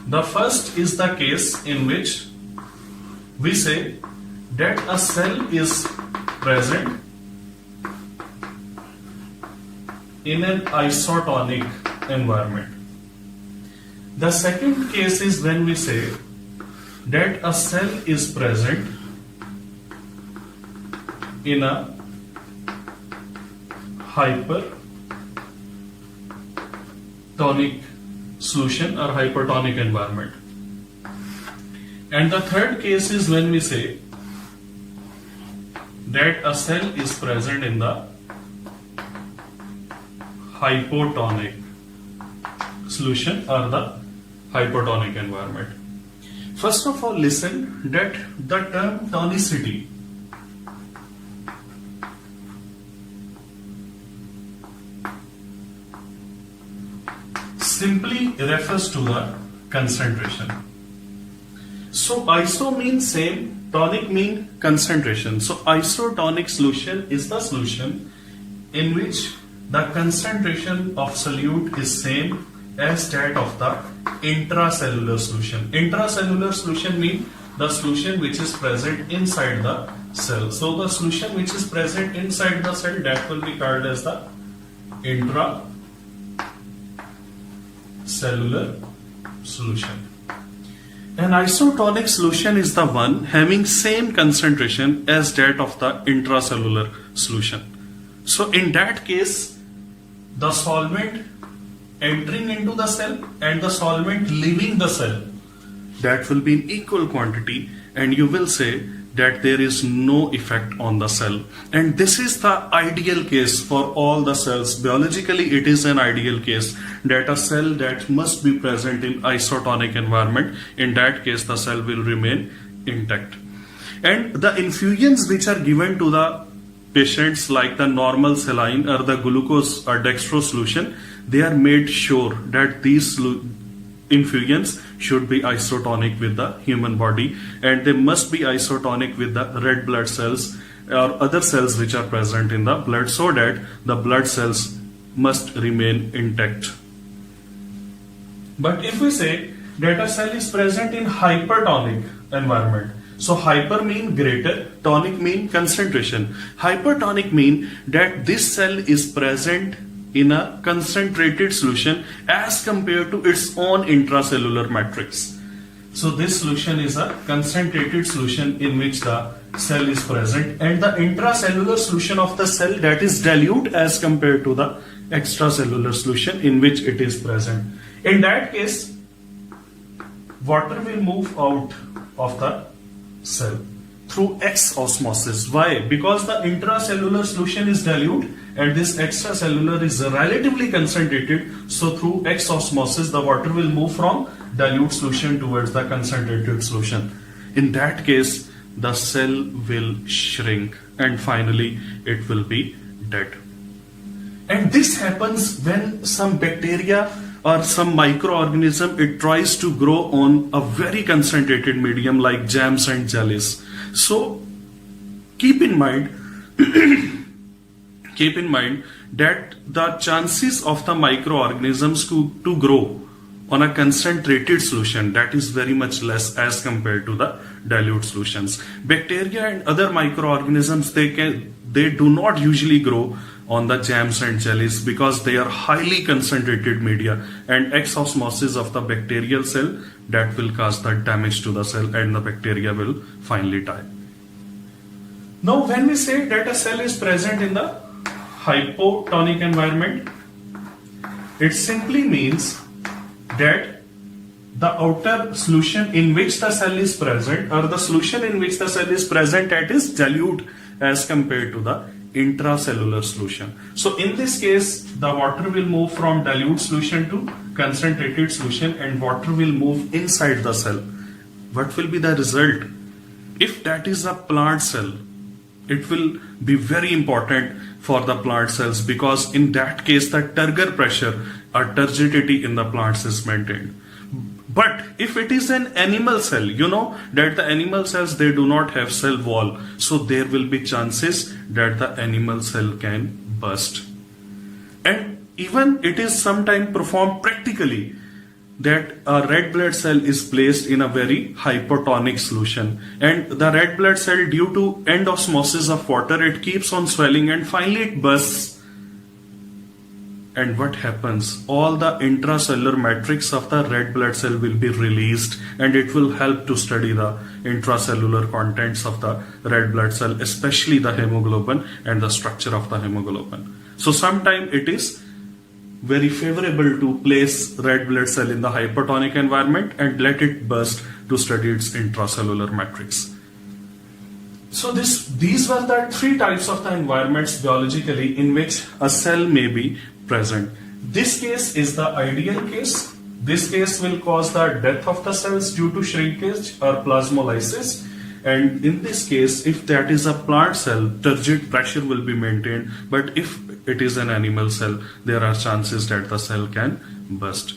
The first is the case in which we say that a cell is present in an isotonic environment. The second case is when we say that a cell is present in a hypertonic solution or hypertonic environment. And the third case is when we say that a cell is present in the hypotonic solution or the hypertonic environment. First of all, listen that the term tonicity simply refers to the concentration. So iso means same, tonic means concentration. So isotonic solution is the solution in which the concentration of solute is same as that of the intracellular solution. Intracellular solution means the solution which is present inside the cell. So the solution which is present inside the cell, that will be called as the intracellular solution. An isotonic solution is the one having same concentration as that of the intracellular solution. So in that case, the solvent entering into the cell and the solvent leaving the cell, that will be in equal quantity, and you will say that there is no effect on the cell. And this is the ideal case for all the cells. Biologically, it is an ideal case that a cell that must be present in isotonic environment, in that case the cell will remain intact. And the infusions which are given to the patients, like the normal saline or the glucose or dextrose solution, they are made sure that these infusions should be isotonic with the human body, and they must be isotonic with the red blood cells or other cells which are present in the blood, so that the blood cells must remain intact. But if we say that a cell is present in hypertonic environment, so hyper mean greater, tonic mean concentration. Hypertonic mean that this cell is present in a concentrated solution as compared to its own intracellular matrix. So this solution is a concentrated solution in which the cell is present, and the intracellular solution of the cell, that is dilute as compared to the extracellular solution in which it is present. In that case, water will move out of the cell through X osmosis. Why? Because the intracellular solution is dilute and this extracellular is relatively concentrated. So through X osmosis, the water will move from dilute solution towards the concentrated solution. In that case, the cell will shrink and finally it will be dead. And this happens when some bacteria or some microorganism, it tries to grow on a very concentrated medium like jams and jellies. So keep in mind that the chances of the microorganisms to grow on a concentrated solution, that is very much less as compared to the dilute solutions. Bacteria and other microorganisms, they do not usually grow on the jams and jellies because they are highly concentrated media, and X-osmosis of the bacterial cell, that will cause the damage to the cell and the bacteria will finally die. Now when we say that a cell is present in the hypotonic environment, it simply means that the outer solution in which the cell is present, or the solution in which the cell is present, that is dilute as compared to the intracellular solution. So in this case, the water will move from dilute solution to concentrated solution and water will move inside the cell. What will be the result? If that is a plant cell, it will be very important for the plant cells, because in that case the turgor pressure or turgidity in the plants is maintained. But if it is an animal cell, you know that the animal cells, they do not have cell wall, so there will be chances that the animal cell can burst. And even it is sometimes performed practically that a red blood cell is placed in a very hypotonic solution, and the red blood cell, due to end osmosis of water, it keeps on swelling and finally it bursts. And what happens? All the intracellular matrix of the red blood cell will be released, and it will help to study the intracellular contents of the red blood cell, especially the hemoglobin and the structure of the hemoglobin. So sometimes it is very favorable to place red blood cell in the hypotonic environment and let it burst to study its intracellular matrix. So these were the three types of the environments biologically in which a cell may be present. This case is the ideal case. This case will cause the death of the cells due to shrinkage or plasmolysis. And in this case, if that is a plant cell, turgid pressure will be maintained. But if it is an animal cell, there are chances that the cell can burst.